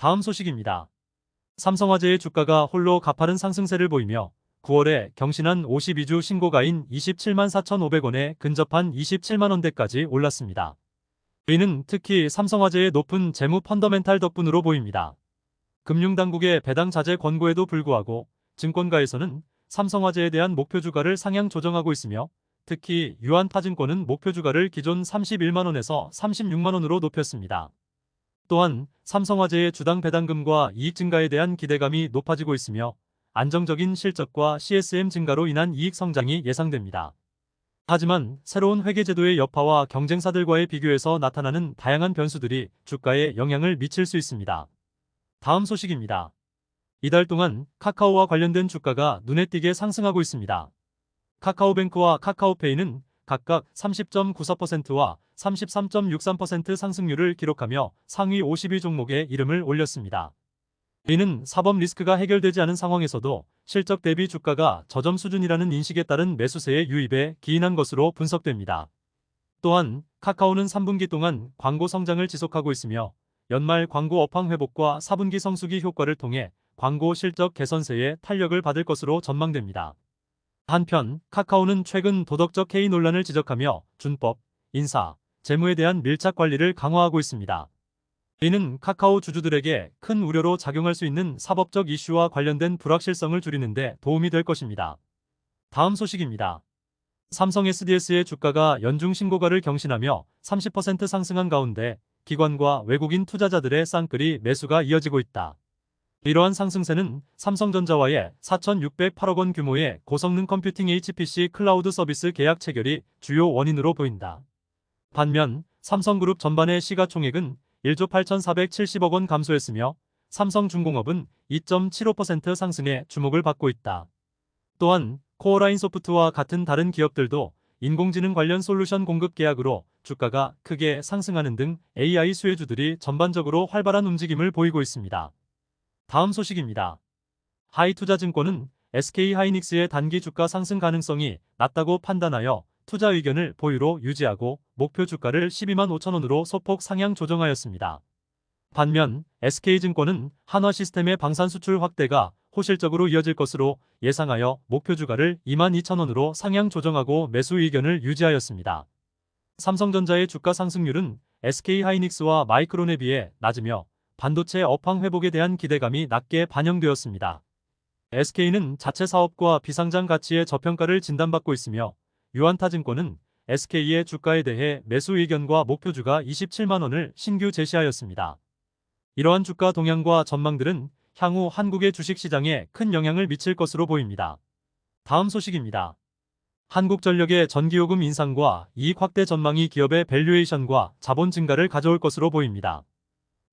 다음 소식입니다. 삼성화재의 주가가 홀로 가파른 상승세를 보이며 9월에 경신한 52주 신고가인 27만 4,500원에 근접한 27만 원대까지 올랐습니다. 이는 특히 삼성화재의 높은 재무 펀더멘탈 덕분으로 보입니다. 금융당국의 배당 자제 권고에도 불구하고 증권가에서는 삼성화재에 대한 목표 주가를 상향 조정하고 있으며 특히 유한타증권은 목표 주가를 기존 31만 원에서 36만 원으로 높였습니다. 또한 삼성화재의 주당 배당금과 이익 증가에 대한 기대감이 높아지고 있으며 안정적인 실적과 CSM 증가로 인한 이익 성장이 예상됩니다. 하지만 새로운 회계제도의 여파와 경쟁사들과의 비교에서 나타나는 다양한 변수들이 주가에 영향을 미칠 수 있습니다. 다음 소식입니다. 이달 동안 카카오와 관련된 주가가 눈에 띄게 상승하고 있습니다. 카카오뱅크와 카카오페이는 각각 30.94%와 33.63% 상승률을 기록하며 상위 50위 종목에 이름을 올렸습니다. 이는 사법 리스크가 해결되지 않은 상황에서도 실적 대비 주가가 저점 수준이라는 인식에 따른 매수세의 유입에 기인한 것으로 분석됩니다. 또한 카카오는 3분기 동안 광고 성장을 지속하고 있으며 연말 광고 업황 회복과 4분기 성수기 효과를 통해 광고 실적 개선세에 탄력을 받을 것으로 전망됩니다. 한편 카카오는 최근 도덕적 해이 논란을 지적하며 준법, 인사, 재무에 대한 밀착 관리를 강화하고 있습니다. 이는 카카오 주주들에게 큰 우려로 작용할 수 있는 사법적 이슈와 관련된 불확실성을 줄이는 데 도움이 될 것입니다. 다음 소식입니다. 삼성 SDS의 주가가 연중 신고가를 경신하며 30% 상승한 가운데 기관과 외국인 투자자들의 쌍끌이 매수가 이어지고 있다. 이러한 상승세는 삼성전자와의 4,608억 원 규모의 고성능 컴퓨팅 HPC 클라우드 서비스 계약 체결이 주요 원인으로 보인다. 반면 삼성그룹 전반의 시가총액은 1조 8,470억 원 감소했으며 삼성중공업은 2.75% 상승에 주목을 받고 있다. 또한 코어라인소프트와 같은 다른 기업들도 인공지능 관련 솔루션 공급 계약으로 주가가 크게 상승하는 등 AI 수혜주들이 전반적으로 활발한 움직임을 보이고 있습니다. 다음 소식입니다. 하이투자증권은 SK하이닉스의 단기 주가 상승 가능성이 낮다고 판단하여 투자 의견을 보유로 유지하고 목표 주가를 12만 5천 원으로 소폭 상향 조정하였습니다. 반면 SK증권은 한화시스템의 방산 수출 확대가 호실적으로 이어질 것으로 예상하여 목표 주가를 2만 2천 원으로 상향 조정하고 매수 의견을 유지하였습니다. 삼성전자의 주가 상승률은 SK하이닉스와 마이크론에 비해 낮으며 반도체 업황 회복에 대한 기대감이 낮게 반영되었습니다. SK는 자체 사업과 비상장 가치의 저평가를 진단받고 있으며 유한타증권은 SK의 주가에 대해 매수 의견과 목표주가 27만 원을 신규 제시하였습니다. 이러한 주가 동향과 전망들은 향후 한국의 주식시장에 큰 영향을 미칠 것으로 보입니다. 다음 소식입니다. 한국전력의 전기요금 인상과 이익 확대 전망이 기업의 밸류에이션과 자본 증가를 가져올 것으로 보입니다.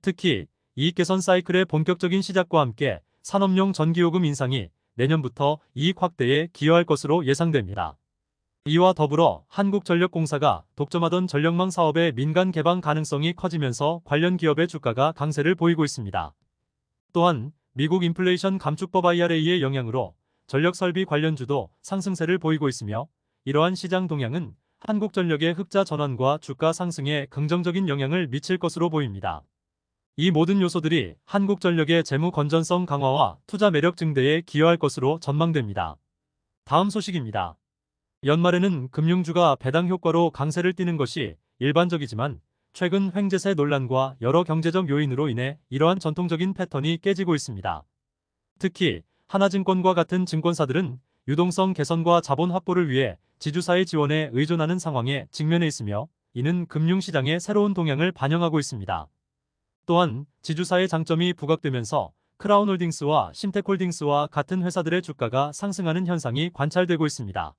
특히 이익 개선 사이클의 본격적인 시작과 함께 산업용 전기요금 인상이 내년부터 이익 확대에 기여할 것으로 예상됩니다. 이와 더불어 한국전력공사가 독점하던 전력망 사업의 민간 개방 가능성이 커지면서 관련 기업의 주가가 강세를 보이고 있습니다. 또한 미국 인플레이션 감축법 IRA의 영향으로 전력설비 관련주도 상승세를 보이고 있으며 이러한 시장 동향은 한국전력의 흑자 전환과 주가 상승에 긍정적인 영향을 미칠 것으로 보입니다. 이 모든 요소들이 한국전력의 재무 건전성 강화와 투자 매력 증대에 기여할 것으로 전망됩니다. 다음 소식입니다. 연말에는 금융주가 배당 효과로 강세를 띠는 것이 일반적이지만 최근 횡재세 논란과 여러 경제적 요인으로 인해 이러한 전통적인 패턴이 깨지고 있습니다. 특히 하나증권과 같은 증권사들은 유동성 개선과 자본 확보를 위해 지주사의 지원에 의존하는 상황에 직면해 있으며 이는 금융시장의 새로운 동향을 반영하고 있습니다. 또한 지주사의 장점이 부각되면서 크라운홀딩스와 신텍홀딩스와 같은 회사들의 주가가 상승하는 현상이 관찰되고 있습니다.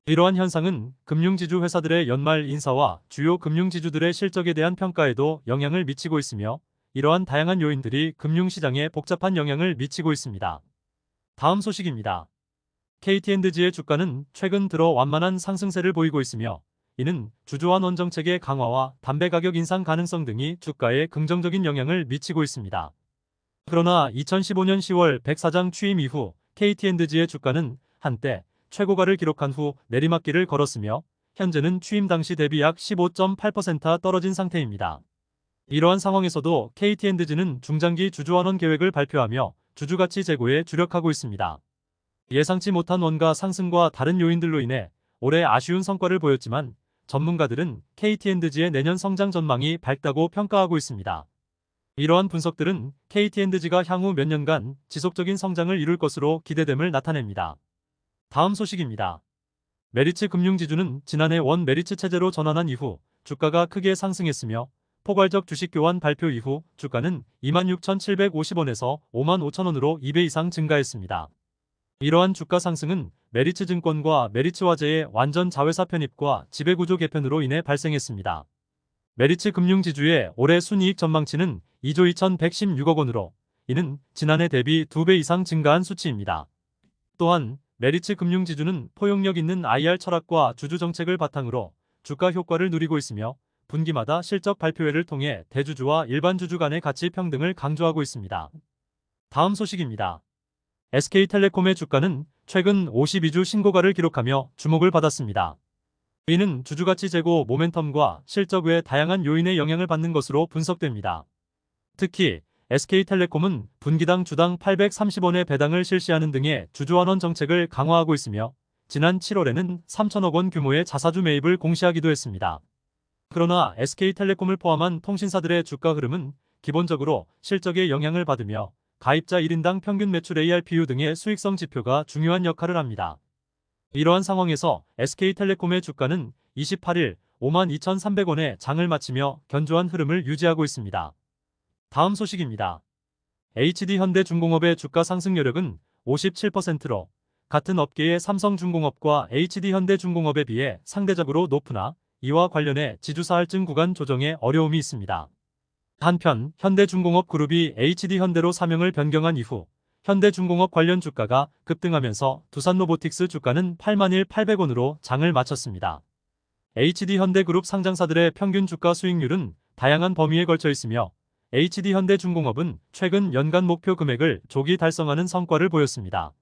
이러한 현상은 금융지주 회사들의 연말 인사와 주요 금융지주들의 실적에 대한 평가에도 영향을 미치고 있으며 이러한 다양한 요인들이 금융시장에 복잡한 영향을 미치고 있습니다. 다음 소식입니다. KT&G의 주가는 최근 들어 완만한 상승세를 보이고 있으며 이는 주주환 원정책의 강화와 담배 가격 인상 가능성 등이 주가에 긍정적인 영향을 미치고 있습니다. 그러나 2015년 10월 백 사장 취임 이후 KT&G의 주가는 한때 최고가를 기록한 후 내리막길을 걸었으며 현재는 취임 당시 대비 약 15.8% 떨어진 상태입니다. 이러한 상황에서도 KT&G는 중장기 주주환원 계획을 발표하며 주주가치 제고에 주력하고 있습니다. 예상치 못한 원가 상승과 다른 요인들로 인해 올해 아쉬운 성과를 보였지만 전문가들은 KT&G의 내년 성장 전망이 밝다고 평가하고 있습니다. 이러한 분석들은 KT&G가 향후 몇 년간 지속적인 성장을 이룰 것으로 기대됨을 나타냅니다. 다음 소식입니다. 메리츠 금융지주는 지난해 원 메리츠 체제로 전환한 이후 주가가 크게 상승했으며 포괄적 주식 교환 발표 이후 주가는 26,750원에서 55,000원으로 2배 이상 증가했습니다. 이러한 주가 상승은 메리츠 증권과 메리츠 화재의 완전 자회사 편입과 지배구조 개편으로 인해 발생했습니다. 메리츠 금융지주의 올해 순이익 전망치는 2조 2,116억 원으로 이는 지난해 대비 2배 이상 증가한 수치입니다. 또한 메리츠 금융지주는 포용력 있는 IR 철학과 주주 정책을 바탕으로 주가 효과를 누리고 있으며 분기마다 실적 발표회를 통해 대주주와 일반 주주 간의 가치 평등을 강조하고 있습니다. 다음 소식입니다. SK텔레콤의 주가는 최근 52주 신고가를 기록하며 주목을 받았습니다. 이는 주주가치 제고 모멘텀과 실적 외 다양한 요인의 영향을 받는 것으로 분석됩니다. 특히 SK텔레콤은 분기당 주당 830원의 배당을 실시하는 등의 주주환원 정책을 강화하고 있으며 지난 7월에는 3천억 원 규모의 자사주 매입을 공시하기도 했습니다. 그러나 SK텔레콤을 포함한 통신사들의 주가 흐름은 기본적으로 실적의 영향을 받으며 가입자 1인당 평균 매출 ARPU 등의 수익성 지표가 중요한 역할을 합니다. 이러한 상황에서 SK텔레콤의 주가는 28일 52,300원에 장을 마치며 견조한 흐름을 유지하고 있습니다. 다음 소식입니다. HD현대중공업의 주가 상승 여력은 57%로 같은 업계의 삼성중공업과 HD현대중공업에 비해 상대적으로 높으나 이와 관련해 지주사 할증 구간 조정에 어려움이 있습니다. 한편 현대중공업 그룹이 HD현대로 사명을 변경한 이후 현대중공업 관련 주가가 급등하면서 두산로보틱스 주가는 81,800원으로 장을 마쳤습니다. HD현대그룹 상장사들의 평균 주가 수익률은 다양한 범위에 걸쳐 있으며 HD현대중공업은 최근 연간 목표 금액을 조기 달성하는 성과를 보였습니다.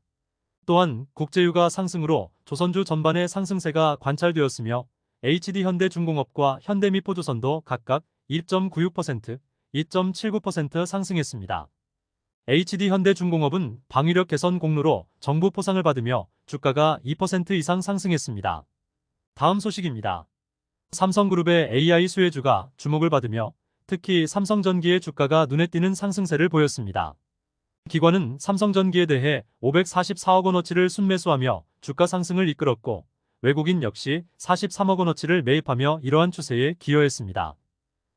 또한 국제유가 상승으로 조선주 전반의 상승세가 관찰되었으며 HD현대중공업과 현대미포조선도 각각 1.96%, 2.79% 상승했습니다. HD현대중공업은 방위력 개선 공로로 정부 포상을 받으며 주가가 2% 이상 상승했습니다. 다음 소식입니다. 삼성그룹의 AI 수혜주가 주목을 받으며 특히 삼성전기의 주가가 눈에 띄는 상승세를 보였습니다. 기관은 삼성전기에 대해 544억 원어치를 순매수하며 주가 상승을 이끌었고 외국인 역시 43억 원어치를 매입하며 이러한 추세에 기여했습니다.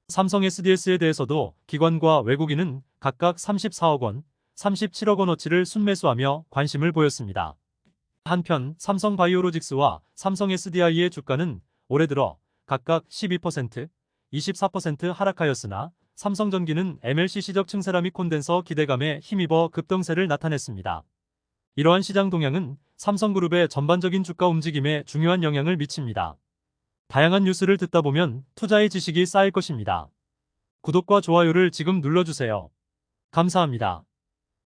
삼성 SDS에 대해서도 기관과 외국인은 각각 34억 원, 37억 원어치를 순매수하며 관심을 보였습니다. 한편 삼성바이오로직스와 삼성 SDI의 주가는 올해 들어 각각 12%, 24% 하락하였으나 삼성전기는 MLCC적 층세라믹 콘덴서 기대감에 힘입어 급등세를 나타냈습니다. 이러한 시장 동향은 삼성그룹의 전반적인 주가 움직임에 중요한 영향을 미칩니다. 다양한 뉴스를 듣다 보면 투자의 지식이 쌓일 것입니다. 구독과 좋아요를 지금 눌러주세요. 감사합니다.